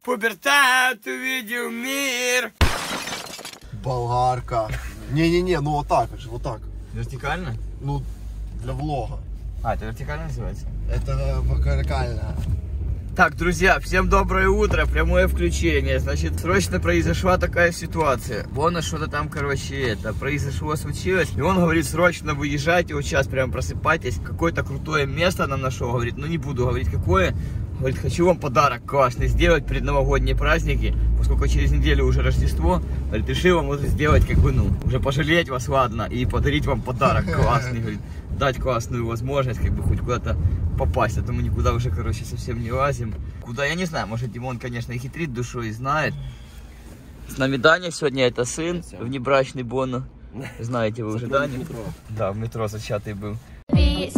Пубертат увидел мир. Болгарка. Не-не-не, ну вот так же, вот так. Вертикально? Ну, для влога. А, это вертикально называется? Это вертикально. Так, друзья, всем доброе утро, прямое включение. Значит, срочно произошла такая ситуация. Вон что-то там, короче, произошло, случилось. И он говорит, срочно выезжайте, вот сейчас прям просыпайтесь. Какое-то крутое место нам нашел, говорит, ну не буду говорить какое. Говорит, хочу вам подарок классный сделать перед новогодние праздники. Поскольку через неделю уже Рождество, говорит, решил вам вот сделать, как бы, ну, уже пожалеть вас, ладно, и подарить вам подарок классный, говорит. Дать классную возможность, как бы, хоть куда-то попасть, а то мы никуда уже, короче, совсем не лазим. Куда, я не знаю, может, Димон, конечно, и хитрит душой, и знает. С нами Даня сегодня, это сын, внебрачный Боно. Знаете вы уже Даню? Да, в метро зачатый был. Вы,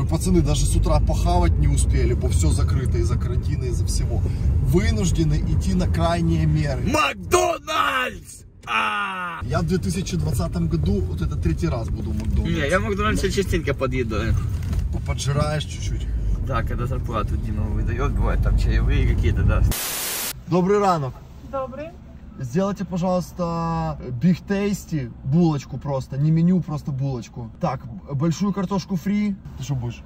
пацаны, даже с утра похавать не успели, бо все закрыто из-за карантина, из-за всего. Вынуждены идти на крайние меры. Макдональдс! Я в 2020 году, вот это 3-й раз буду в Макдональдсе. Не, я в Макдональдсе частенько подъедаю. Поджираешь чуть-чуть. Да, когда зарплату Дима выдает, бывает там чаевые какие-то, да. Добрый ранок. Добрый. Сделайте, пожалуйста, Big Tasty, булочку просто, не меню, просто булочку. Так, большую картошку фри. Ты что будешь?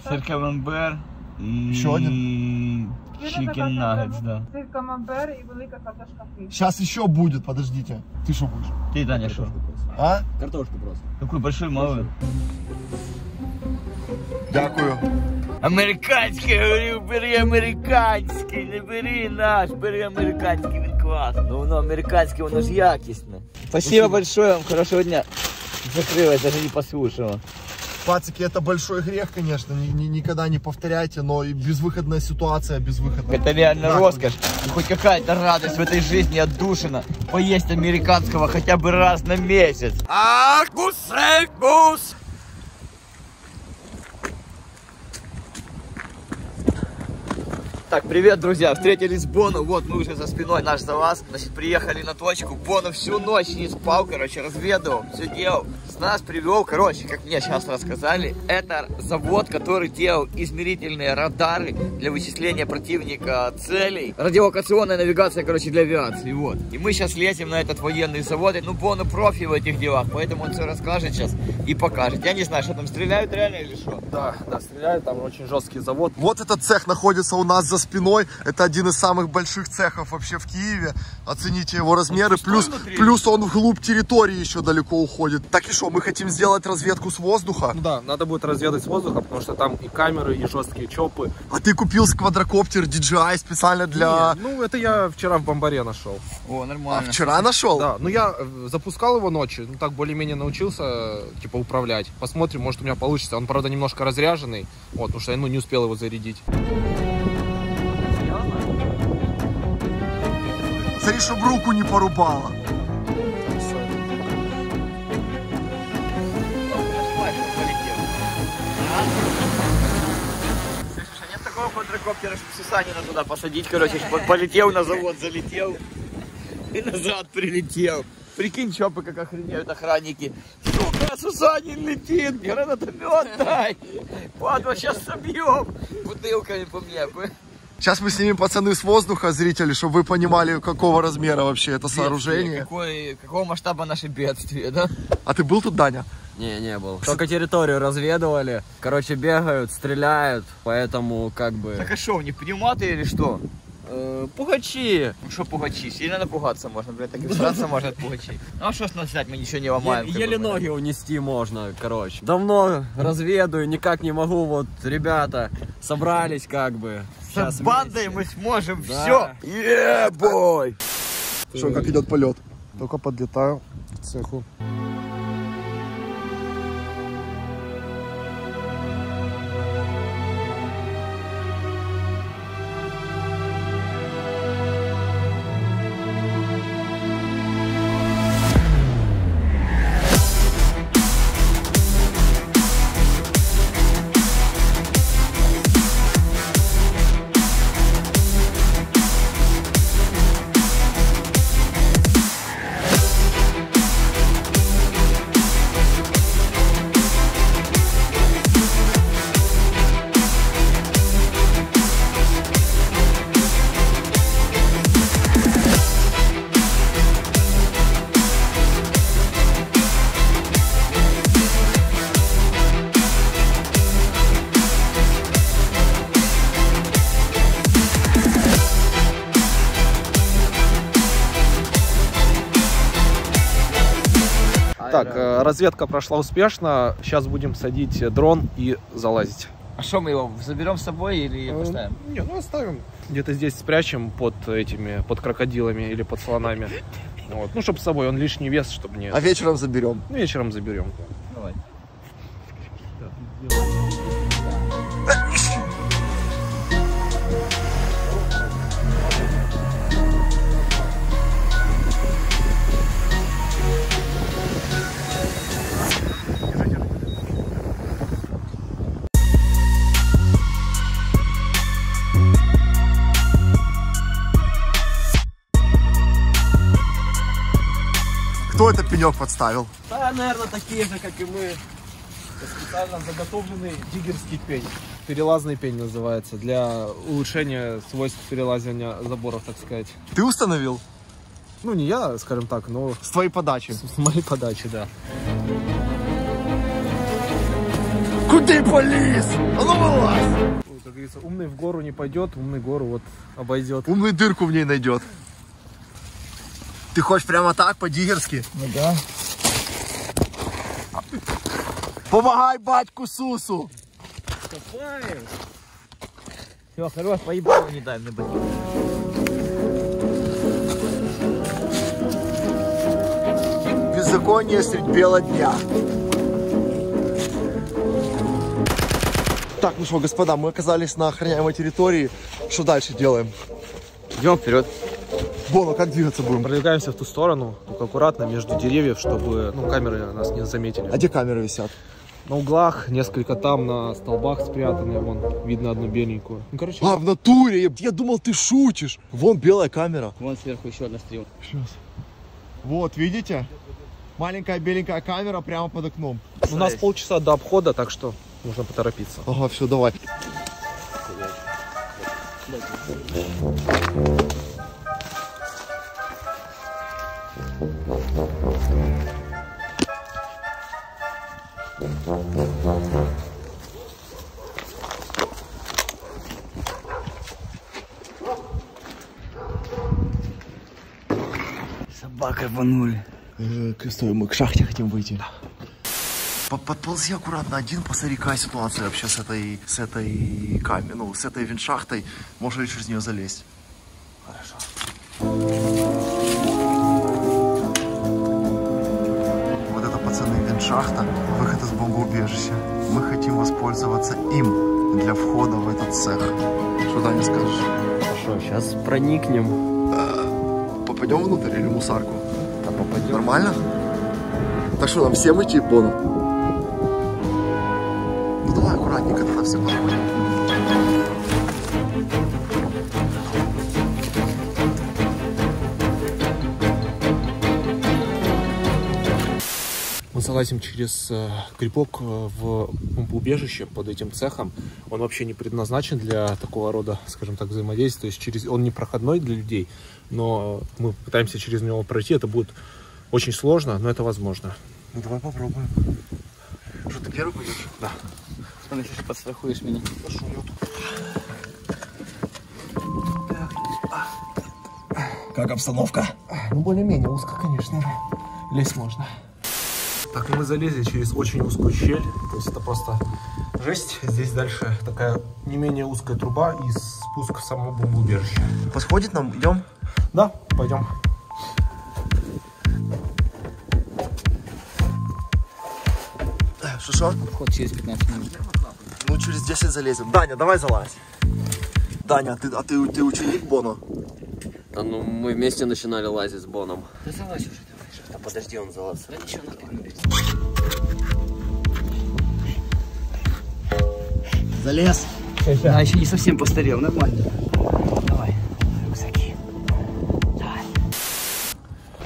Сыр камамбер. Еще один? Чикен наггетс, да. Сыр камамбер и велика картошка фри. Сейчас еще будет, подождите. Ты что будешь? Ты, Даня, что? А? Картошку просто. Какой большой, малый? Дякую. Американський, говорю, бери американський, не бери наш, бери американський, він класний. Ну, воно американське, воно ж якісне. Спасибо большое вам, хорошего дня. Закрылась, даже не послушала. Пацики, это большой грех, конечно, никогда не повторяйте, но и безвыходная ситуация, безвыходная. Это реально роскошь. И хоть какая-то радость в этой жизни отдушина. Поесть американского хотя бы раз на месяц. Гус! Так, привет, друзья, встретились с Бону, вот мы уже за спиной наш ЗАВАЗ, значит, приехали на точку, Бону всю ночь не спал, короче, разведывал, все делал, с нас привел, короче, как мне сейчас рассказали, это завод, который делал измерительные радары для вычисления противника целей, радиолокационная навигация, короче, для авиации, вот, и мы сейчас лезем на этот военный завод, и, ну, Бону профи в этих делах, поэтому он все расскажет сейчас и покажет, я не знаю, что там, стреляют реально или что? Да, стреляют, там очень жесткий завод. Вот этот цех находится у нас за спиной. Это один из самых больших цехов вообще в Киеве. Оцените его размеры. Плюс он вглубь территории еще далеко уходит. Так и что, мы хотим сделать разведку с воздуха? Ну да, надо будет разведать с воздуха, потому что там и камеры, и жесткие чопы. А ты купил квадрокоптер DJI специально для... Не, ну это я вчера в Бомбаре нашел. О, нормально. А вчера нашел? Да, ну я запускал его ночью, ну так более-менее научился, типа, управлять. Посмотрим, может у меня получится. Он, правда, немножко разряженный, вот, потому что я, ну, не успел его зарядить. Смотри, чтобы руку не порубало. Слышишь, а нет такого квадрокоптера, чтобы Сусанина туда посадить, короче, полетел на завод, залетел и назад прилетел. Прикинь, чопы как охренеют охранники. Сука, Сусанин летит, гранатомет дай. Падла, сейчас собьем бутылками по мне. Сейчас мы снимем, пацаны, с воздуха, зрители, чтобы вы понимали, какого размера вообще это сооружение. Какого масштаба наше бедствие, да? А ты был тут, Даня? Не был. Только территорию разведывали. Короче, бегают, стреляют, поэтому как бы... Так а что, у них пневматы или что? Пугачи. Ну что пугачи? Сильно напугаться можно, блядь, так и всраться можно от пугачей. Ну а что с нас взять, мы ничего не ломаем. Еле ноги унести можно, короче. Давно разведаю, никак не могу, вот ребята собрались как бы. С бандой мы сможем, да. Все. Ебой! Что, как идет полет? Только подлетаю к цеху. Так, разведка прошла успешно. Сейчас будем садить дрон и залазить. А что, мы его заберем с собой или поставим? Не, ну оставим. Где-то здесь спрячем под этими, под крокодилами или под слонами. Вот. Ну, чтобы с собой, он лишний вес, чтобы не... А вечером заберем. Ну, вечером заберем. Давай. Кто это пенек подставил? Да, наверное, такие же, как и мы. Специально заготовленный диггерский пень. Перелазный пень называется, для улучшения свойств перелазания заборов, так сказать. Ты установил? Ну, не я, скажем так, но С твоей подачи. с моей подачи, да. Куда полез? А ну вылазь! Ну, как говорится, умный в гору не пойдет, умный гору вот обойдет. Умный дырку в ней найдет. Ты хочешь прямо так, по-диггерски? Ну да. Помогай батьку Сусу! Копаем. Все, хорош, поебал, не дай мне быть. Беззаконие средь бела дня. Так, ну что, господа, мы оказались на охраняемой территории. Что дальше делаем? Идем вперед. Боно, как двигаться будем? Продвигаемся в ту сторону, только аккуратно, между деревьев, чтобы камеры нас не заметили. А где камеры висят? На углах, несколько там, на столбах спрятаны, вон, видно одну беленькую. Ну, короче, А, в натуре! Я думал, ты шутишь. Вон белая камера. Вон сверху еще одна стрелка. Сейчас. Вот, видите? Маленькая беленькая камера прямо под окном. у нас полчаса до обхода, так что нужно поторопиться. Ага, все, давай. Собака рванули. Стой, мы к шахте хотим выйти. Подползи аккуратно один, посмотри, какая ситуация вообще с этой камерой, ну, с этой виншахтой. Можно ли через нее залезть? Хорошо. Вот это, пацаны, виншахта, выход из бомбоубежища. Мы хотим воспользоваться им для входа в этот цех. Что, Даня, скажешь? Хорошо, сейчас проникнем. Попадем внутрь или мусарку? Да попадем. Нормально? Так что, нам всем идти, Бону? Ну давай аккуратненько тогда все подходим. Мы залазим через грибок в бомбоубежище под этим цехом. Он вообще не предназначен для такого рода, скажем так, взаимодействия. То есть он не проходной для людей, но мы пытаемся через него пройти. Это будет очень сложно, но это возможно. Ну давай попробуем. Что, ты первый пойдешь? Да. Что, если подстрахуешь меня? Как обстановка? Ну, более-менее узко, конечно. Лезть можно. Так, мы залезли через очень узкую щель. То есть это просто жесть. Здесь дальше такая не менее узкая труба и спуск в само бомбоубежище. Подходит нам? Идем? Да, пойдем. Что? Вход через 15 минут. Ну, через 10 залезем. Даня, давай залазь. Даня, а ты ученик Боно? Да ну мы вместе начинали лазить с Боном. Да залазь уже, давай. Да подожди, он залаз. Да ничего, напрягнулись. Залез. Да, еще не совсем постарел, нормально. Давай, рюкзаки. Давай.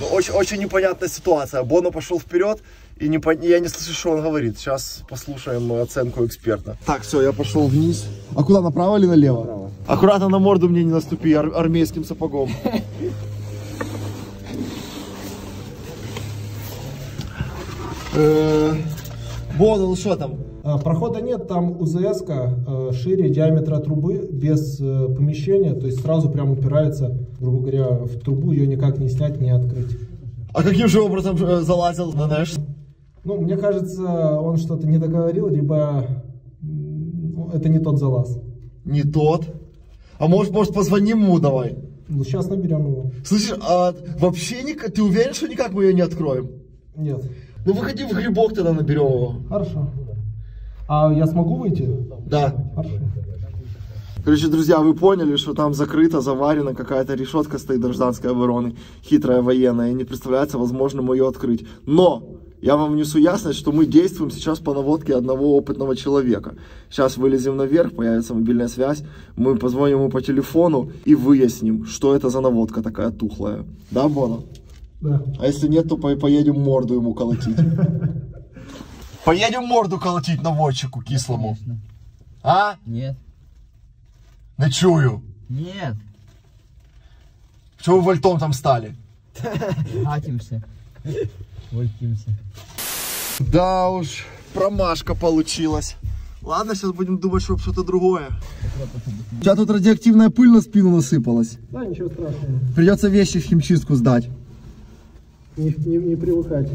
Ну, очень непонятная ситуация. Боно пошел вперед, и я не слышу, что он говорит. Сейчас послушаем оценку эксперта. Так, все, я пошел вниз. А куда, направо или налево? Направо. Аккуратно на морду мне не наступи армейским сапогом. Боно, ну что там? Прохода нет, там УЗС-ка шире диаметра трубы, без помещения, то есть сразу прям упирается, грубо говоря, в трубу, ее никак не снять, не открыть. А каким же образом залазил на Нэш? Ну, мне кажется, он что-то не договорил, либо это не тот залаз. Не тот? А может позвоним ему давай? Ну, сейчас наберем его. Слышишь, а вообще ты уверен, что никак мы ее не откроем? Нет. Ну выходи в грибок, тогда наберем его. Хорошо. А я смогу выйти? Да. Хорошо. Короче, друзья, вы поняли, что там закрыта, заварена, какая-то решетка стоит гражданской обороны, хитрая военная, и не представляется возможным ее открыть. Но я вам внесу ясность, что мы действуем сейчас по наводке одного опытного человека. Сейчас вылезем наверх, появится мобильная связь, мы позвоним ему по телефону и выясним, что это за наводка такая тухлая. Да, Бона? Да. А если нет, то поедем морду ему колотить. Поедем морду колотить наводчику кислому. А? Нет. Не чую. Нет. Чего вы вольтом там стали? Гатимся. Вольтимся. Да уж, промашка получилась. Ладно, сейчас будем думать, чтобы что-то другое. У тебя тут радиоактивная пыль на спину насыпалась. Да, ничего страшного. Придется вещи в химчистку сдать. Не привыкать.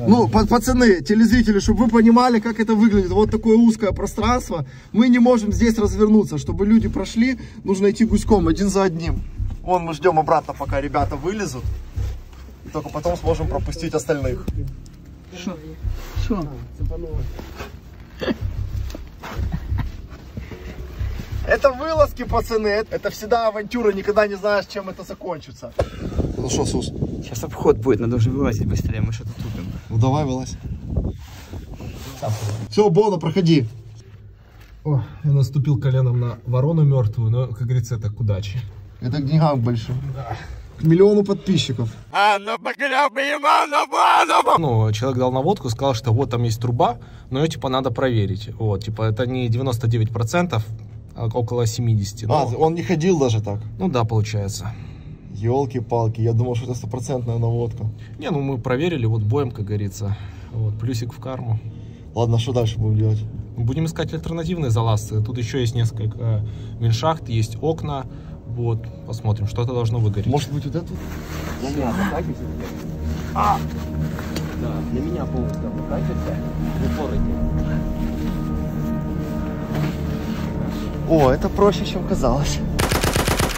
Ну, пацаны, телезрители, чтобы вы понимали, как это выглядит. Вот такое узкое пространство. Мы не можем здесь развернуться. Чтобы люди прошли, нужно идти гуськом, один за одним. Вон мы ждем обратно, пока ребята вылезут. И только потом сможем пропустить остальных. Что? Это вылазки, пацаны. Это всегда авантюра, никогда не знаешь, чем это закончится. Ну что, Сус? Сейчас обход будет, надо уже вылазить быстрее, мы что-то тупим. Ну давай, вылазь. Все, Бона, проходи. О, я наступил коленом на ворону мертвую, но, как говорится, это к удаче. Это к деньгам большим. Да. К миллиону подписчиков. Ну, человек дал наводку, сказал, что вот там есть труба, но ее, типа, надо проверить. Вот, типа, это не 99%, а около 70%. А, он не ходил даже так? Ну да, получается. Елки-палки, я думал, что это стопроцентная наводка. Не, ну мы проверили, вот боем, как говорится. Вот, плюсик в карму. Ладно, что дальше будем делать? Будем искать альтернативные залазы. Тут еще есть несколько виншахт, есть окна. Вот, посмотрим, что это должно выгореть. Может быть, вот это? Да, для меня полностью обкатится. О, это проще, чем казалось.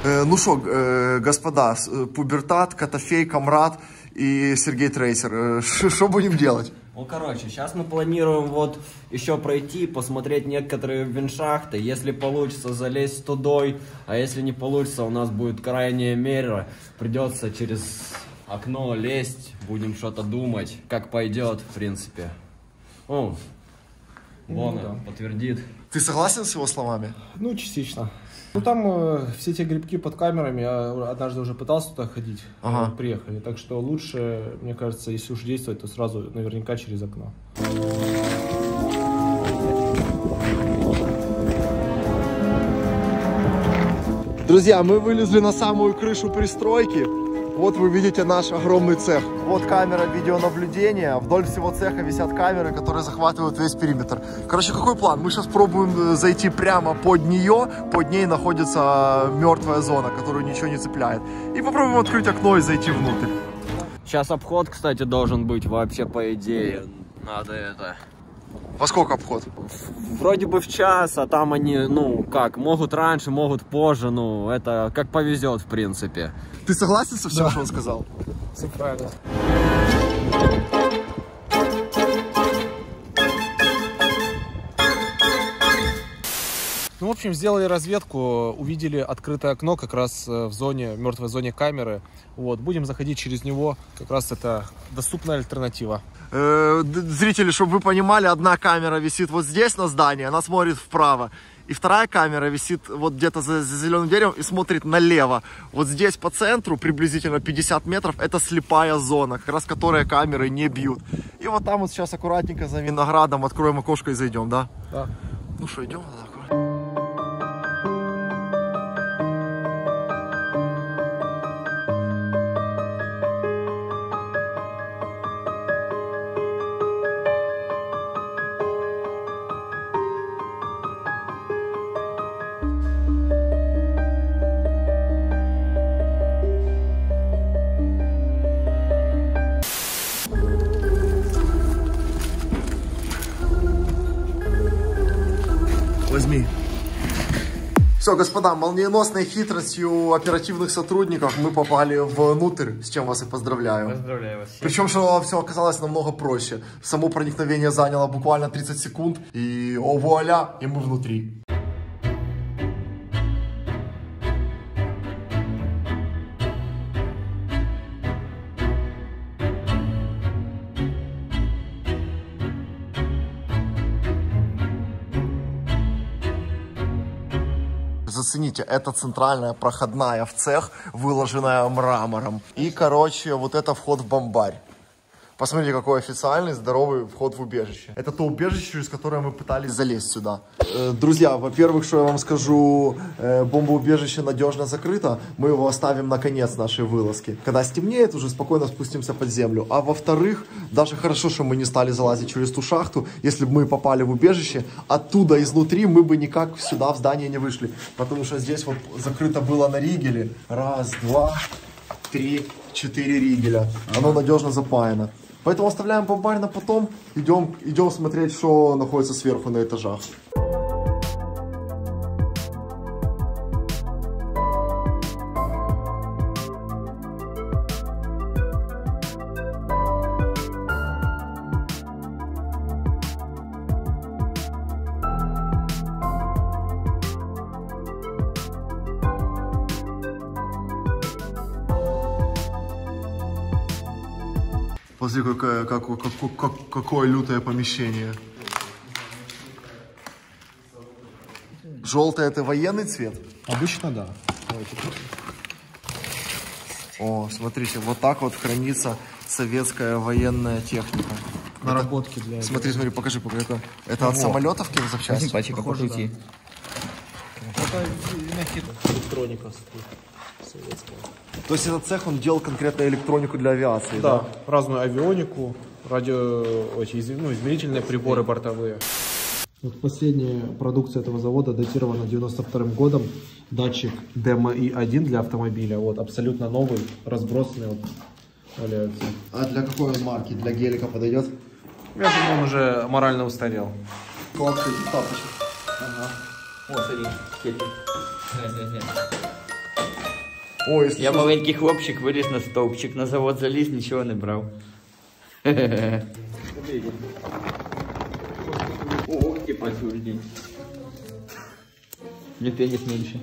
Ну что, господа, Пубертат, Котофей, Камрад и Сергей Трейсер, что будем делать? Ну, короче, сейчас мы планируем вот еще пройти, посмотреть некоторые виншахты. Если получится, залезть тудой, а если не получится, у нас будет крайняя мера. Придется через окно лезть, будем что-то думать, как пойдет, в принципе. О, Бона подтвердит. Ты согласен с его словами? Ну, частично. Ну, там все эти грибки под камерами, я однажды уже пытался туда ходить, приехали. Так что лучше, мне кажется, если уж действовать, то сразу наверняка через окно. Друзья, мы вылезли на самую крышу пристройки. Вот вы видите наш огромный цех. Вот камера видеонаблюдения. Вдоль всего цеха висят камеры, которые захватывают весь периметр. Короче, какой план? Мы сейчас пробуем зайти прямо под нее. Под ней находится мертвая зона, которую ничего не цепляет. И попробуем открыть окно и зайти внутрь. Сейчас обход, кстати, должен быть вообще, по идее. Надо это... Во сколько обход? Вроде бы в час, а там они, ну, как, могут раньше, могут позже, ну, это как повезет, в принципе. Ты согласен со всем, что он сказал? Все правильно. Ну, в общем, сделали разведку, увидели открытое окно как раз в зоне, мертвой зоне камеры. Вот, будем заходить через него, как раз это доступная альтернатива. Зрители, чтобы вы понимали, одна камера висит вот здесь на здании, она смотрит вправо. И вторая камера висит вот где-то за зеленым деревом и смотрит налево. Вот здесь по центру, приблизительно 50 метров, это слепая зона, как раз которая камеры не бьют. И вот там вот сейчас аккуратненько за виноградом откроем окошко и зайдем, да? Да. Ну что, идем? Возьми. Все, господа, молниеносной хитростью оперативных сотрудников мы попали внутрь, с чем вас и поздравляю. Поздравляю вас. Причем, что все оказалось намного проще. Само проникновение заняло буквально 30 секунд, и о вуаля, и мы внутри. Зацените, это центральная проходная в цех, выложенная мрамором. И, короче, вот это вход в бомбарь. Посмотрите, какой официальный, здоровый вход в убежище. Это то убежище, через которое мы пытались залезть сюда. Друзья, во-первых, что я вам скажу, бомбоубежище надежно закрыто. Мы его оставим на конец нашей вылазки. Когда стемнеет, уже спокойно спустимся под землю. А во-вторых, даже хорошо, что мы не стали залазить через ту шахту. Если бы мы попали в убежище, оттуда, изнутри, мы бы никак сюда, в здание не вышли. Потому что здесь вот закрыто было на ригеле. 1, 2, 3, 4 ригеля. Оно надежно запаяно. Поэтому оставляем бомбарь на потом, идем смотреть, что находится сверху на этажах. Посмотри, какое лютое помещение. Желтый — это военный цвет? Обычно да. О, смотрите, вот так вот хранится советская военная техника. Наработки для... Смотри, покажи. Это от самолетов какие-то запчасти? Пачка по пути. Это электроника советская. То есть этот цех, он делал конкретно электронику для авиации, да? Да, разную авионику, измерительные приборы бортовые. Вот последняя продукция этого завода датирована 92-м годом. Датчик DMI-1 для автомобиля, вот, абсолютно новый, разбросанный, вот, валяются. А для какой он марки? Для гелика подойдет? Я думаю, он уже морально устарел. Кладка этих тапочек. Ага. О, смотри, кетчуп. Ой, Я маленький хлопчик, виліз на стовпчик, на завод заліз, нічого не брав. Ох, ти пасульдень. Мне пенис меньше.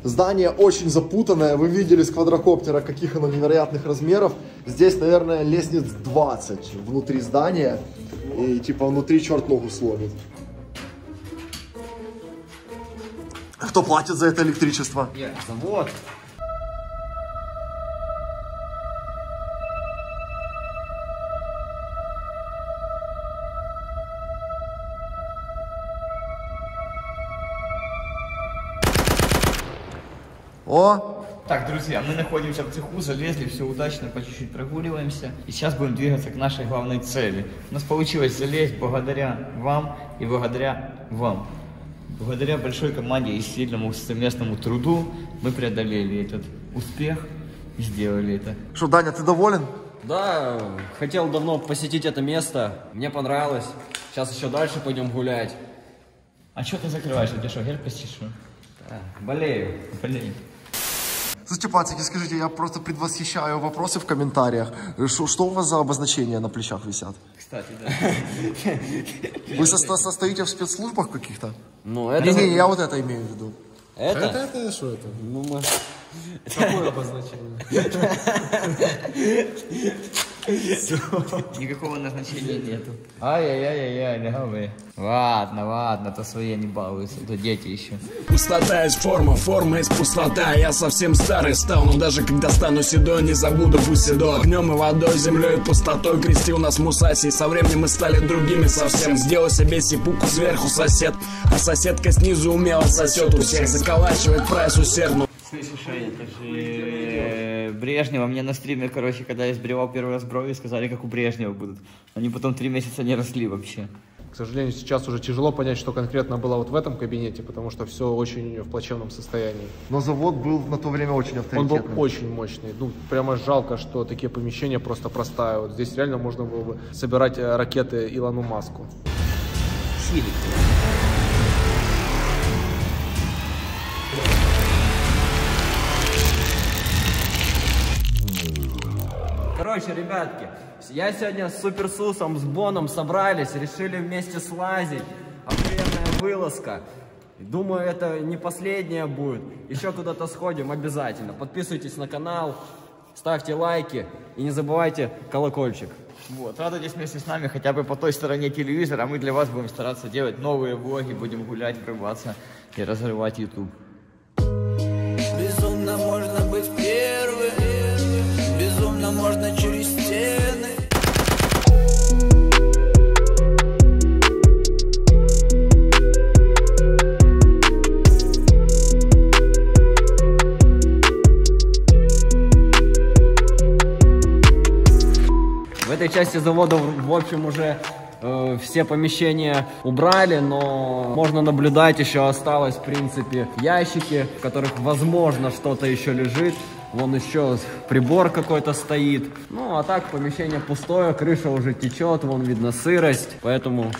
Здание очень запутанное. Вы видели с квадрокоптера, каких оно невероятных размеров. Здесь, наверное, лестниц 20 внутри здания. И типа внутри черт ногу сломит. Кто платит за это электричество? Завод. О! Так, друзья, мы находимся в цеху, залезли, все удачно, по чуть-чуть прогуливаемся. И сейчас будем двигаться к нашей главной цели. У нас получилось залезть благодаря вам и благодаря вам. Благодаря большой команде и сильному совместному труду мы преодолели этот успех и сделали это. Что, Даня, ты доволен? Да, хотел давно посетить это место, мне понравилось. Сейчас еще дальше пойдем гулять. А что ты закрываешь? У тебя что, герпес чешу? Болею. Блин. Слушайте, пацаны, скажите, я просто предвосхищаю вопросы в комментариях. Что у вас за обозначения на плечах висят? Кстати, да. Вы состоите в спецслужбах каких-то? Ну, это... Не, я вот это имею в виду. Это что это? Ну, мы... Какое обозначение? Никакого назначения нету. Ай-яй-яй-яй, лягавы. Ладно, то свои не балуются, то дети еще. Пустота есть форма, форма есть пустота. Я совсем старый стал, но даже когда стану седой, не забуду пусть седой. Огнем и водой, землей и пустотой крестил нас Мусаси. Со временем мы стали другими совсем. Сделал себе сипуку сверху сосед, а соседка снизу умело сосет. У всех заколачивает прайс усердно. Слышишь, это же Брежнева мне на стриме, короче, когда я сбривал первый раз брови, сказали, как у Брежнева будут. Они потом 3 месяца не росли вообще. К сожалению, сейчас уже тяжело понять, что конкретно было вот в этом кабинете, потому что все очень в плачевном состоянии. Но завод был на то время очень авторитетным. Он был очень мощный. Ну, прямо жалко, что такие помещения просто простаивают. Здесь реально можно было бы собирать ракеты Илону Маску. Силик. Короче, ребятки, я сегодня с Суперсусом, с Боном собрались, решили вместе слазить. Охуенная вылазка. Думаю, это не последняя будет. Еще куда-то сходим обязательно. Подписывайтесь на канал, ставьте лайки и не забывайте колокольчик. Вот, радуйтесь вместе с нами хотя бы по той стороне телевизора, а мы для вас будем стараться делать новые влоги, будем гулять, врываться и разрывать YouTube. Безумно можно быть первым, безумно можно через стены. В этой части завода, в общем, уже все помещения убрали, но можно наблюдать, еще осталось, в принципе, ящики, в которых, возможно, что-то еще лежит. Вон еще прибор какой-то стоит. Ну, а так, помещение пустое, крыша уже течет, вон видно сырость, поэтому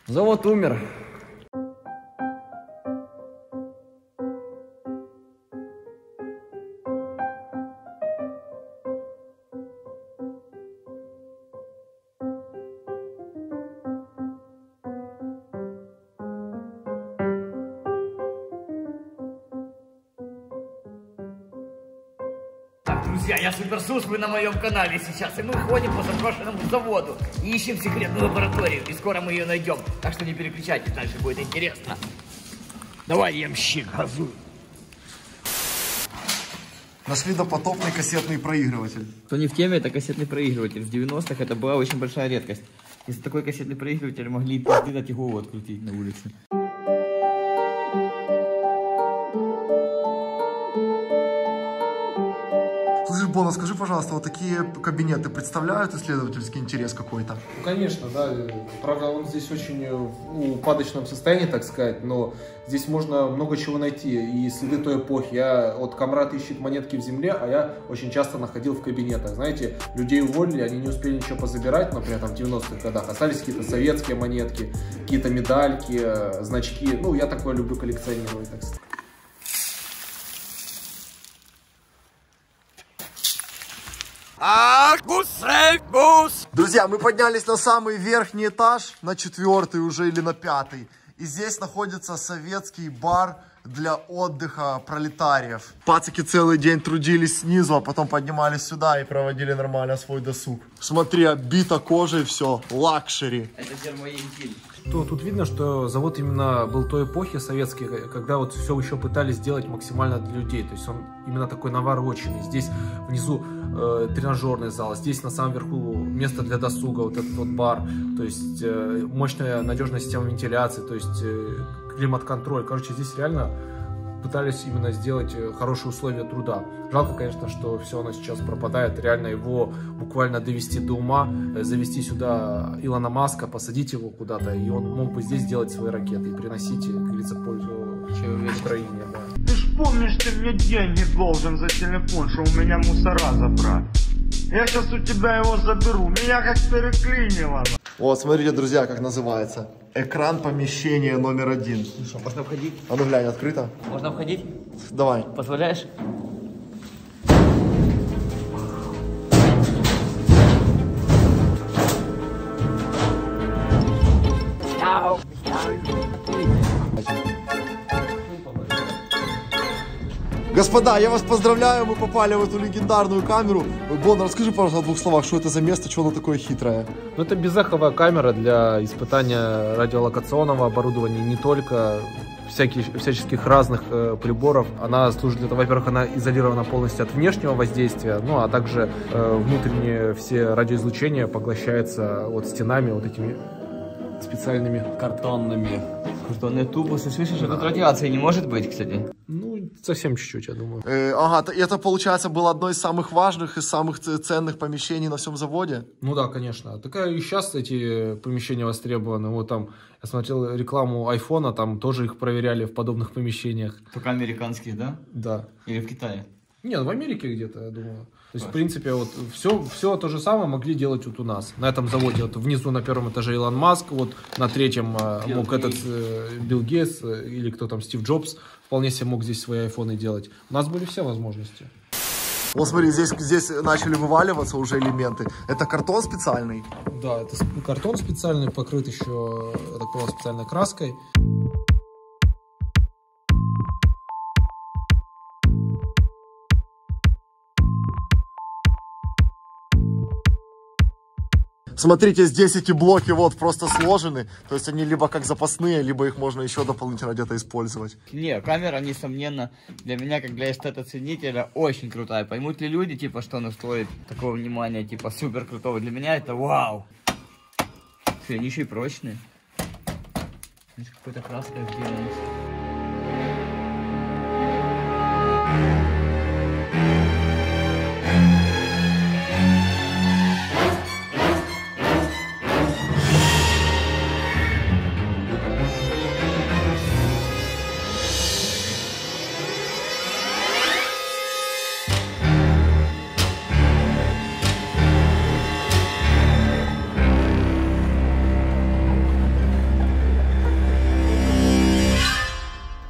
завод умер. Так, друзья, я Суперсус, вы на моем канале сейчас, и мы ходим по заброшенному заводу и ищем секретную лабораторию, и скоро мы ее найдем. Так что не переключайтесь, дальше будет интересно. Давай, ямщик, газуй. Нашли допотопный кассетный проигрыватель. Кто не в теме, это кассетный проигрыватель. В 90-х это была очень большая редкость. Если такой кассетный проигрыватель могли пизды дать голову открутить на улице. Слушай, Бона, скажи, пожалуйста, вот такие кабинеты представляют исследовательский интерес какой-то? Ну, конечно, да. Правда, он здесь очень в упадочном состоянии, так сказать, но здесь можно много чего найти. И следы той эпохи. Я, вот Камрад ищет монетки в земле, а я очень часто находил в кабинетах. Знаете, людей уволили, они не успели ничего позабирать, например, там в 90-х годах. Остались какие-то советские монетки, какие-то медальки, значки. Ну, я такое люблю коллекционировать, так сказать. Друзья, мы поднялись на самый верхний этаж, на 4-й уже или на 5-й. И здесь находится советский бар для отдыха пролетариев. Пацики целый день трудились снизу, а потом поднимались сюда и проводили нормально свой досуг. Смотри, оббито кожей все, лакшери. Это термоентиль. Тут видно, что завод именно был той эпохи советской, когда вот все еще пытались сделать максимально для людей. То есть он именно такой навороченный. Здесь внизу тренажерный зал, здесь на самом верху место для досуга, вот этот вот бар. То есть мощная надежная система вентиляции, то есть климат-контроль. Короче, здесь реально пытались именно сделать хорошие условия труда. Жалко, конечно, что все оно сейчас пропадает. Реально его буквально довести до ума, завести сюда Илона Маска, посадить его куда-то, и он мог бы здесь делать свои ракеты и приносить, как говорится, пользу Украине. Да. Ты ж помнишь, ты мне деньги должен за телефон, что у меня мусора забрали. Я сейчас у тебя его заберу, меня как переклинило. Вот, смотрите, друзья, как называется. Экран помещения номер 1. Ну что, можно входить? А ну глянь, открыто. Можно входить? Давай. Позволяешь? Господа, я вас поздравляю, мы попали в эту легендарную камеру. Бон, расскажи, пожалуйста, в 2 словах, что это за место, что оно такое хитрое? Ну, это безэховая камера для испытания радиолокационного оборудования, не только всяческих разных приборов. Она служит для того, во-первых, она изолирована полностью от внешнего воздействия, ну, а также внутренние все радиоизлучения поглощается вот стенами вот этими специальными Картонными. Картонные тубусы. Слышишь, да. Тут радиации не может быть, кстати. Ну, совсем чуть-чуть, я думаю. Ага, это, получается, было одно из самых важных и самых ценных помещений на всем заводе? Ну да, конечно. Такая и сейчас эти помещения востребованы. Вот там, я смотрел рекламу айфона, там тоже их проверяли в подобных помещениях. Только американские, да? Да. Или в Китае? Нет, в Америке где-то, я думаю. То есть, в принципе, вот все то же самое могли делать вот у нас. На этом заводе, вот внизу на 1-м этаже Илон Маск, вот на 3-м мог этот Билл Гейтс или кто там, Стив Джобс, вполне себе мог здесь свои айфоны делать. У нас были все возможности. Вот смотри, здесь начали вываливаться уже элементы. Это картон специальный? Да, это картон специальный, покрыт еще, я так понял, специальной краской. Смотрите, здесь эти блоки вот просто сложены. То есть они либо как запасные, либо их можно еще дополнительно где-то использовать. Не, камера, несомненно, для меня, как для эстета-ценителя, очень крутая. Поймут ли люди, типа, что она стоит такого внимания, типа, супер крутого? Для меня это вау. Все, они еще и прочные. Здесь какой-то краской сделано.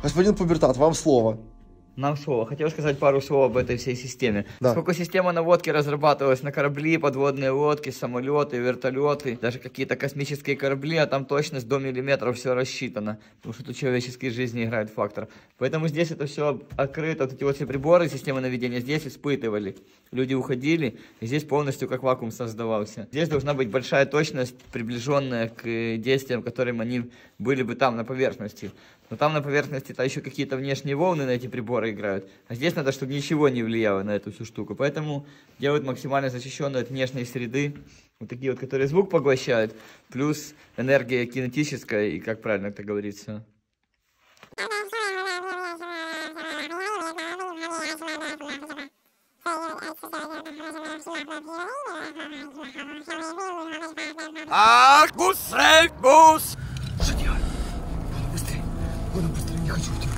Господин Пубертат, вам слово. Нам слово. Хотел сказать пару слов об этой всей системе. Да. Сколько система наводки разрабатывалась на корабли, подводные лодки, самолеты, вертолеты, даже какие-то космические корабли, а там точность до миллиметров все рассчитано. Потому что тут человеческие жизни играют фактор. Поэтому здесь это все открыто. Вот эти вот все приборы, системы наведения здесь испытывали. Люди уходили, и здесь полностью как вакуум создавался. Здесь должна быть большая точность, приближенная к действиям, которым они были бы там на поверхности. Но там на поверхности-то еще какие-то внешние волны на эти приборы играют. А здесь надо, чтобы ничего не влияло на эту всю штуку. Поэтому делают максимально защищенную от внешней среды. Вот такие вот, которые звук поглощают. Плюс энергия кинетическая и, как правильно это говорится... Аркус Рейкус! Что делать? Быстрее! Быстрее, не хочу уйти.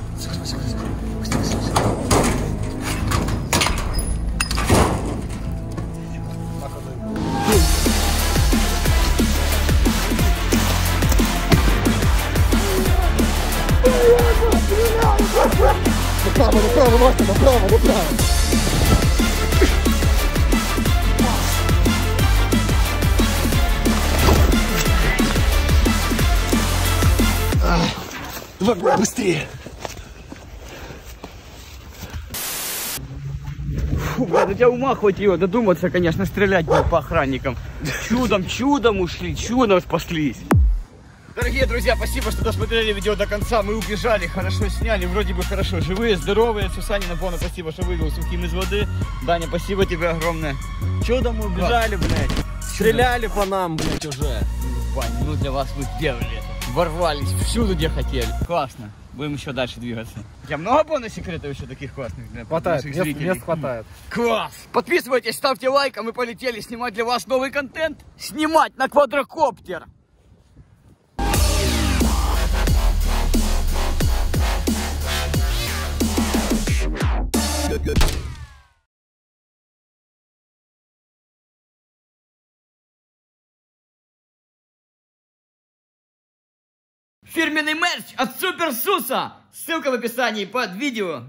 Направо, Вася, направо. Давай, быстрее. Фу, блядь, у тебя ума хватило додуматься, конечно, стрелять было по охранникам. Чудом ушли, чудом спаслись. Дорогие друзья, спасибо, что досмотрели видео до конца. Мы убежали, хорошо сняли, вроде бы хорошо. Живые, здоровые. Сусанина, Бона, спасибо, что вывел сухим из воды. Даня, спасибо тебе огромное. Чудом мы убежали, блядь. Стреляли по нам, блядь, уже. Вань, ну для вас мы сделали это. Ворвались всюду, где хотели. Классно. Будем еще дальше двигаться. У тебя много бонус-секретов еще таких классных? Хватает, мест хватает. Класс! Подписывайтесь, ставьте лайк, а мы полетели снимать для вас новый контент. Снимать на квадрокоптер. Фирменный мерч от Супер Суса. Ссылка в описании под видео.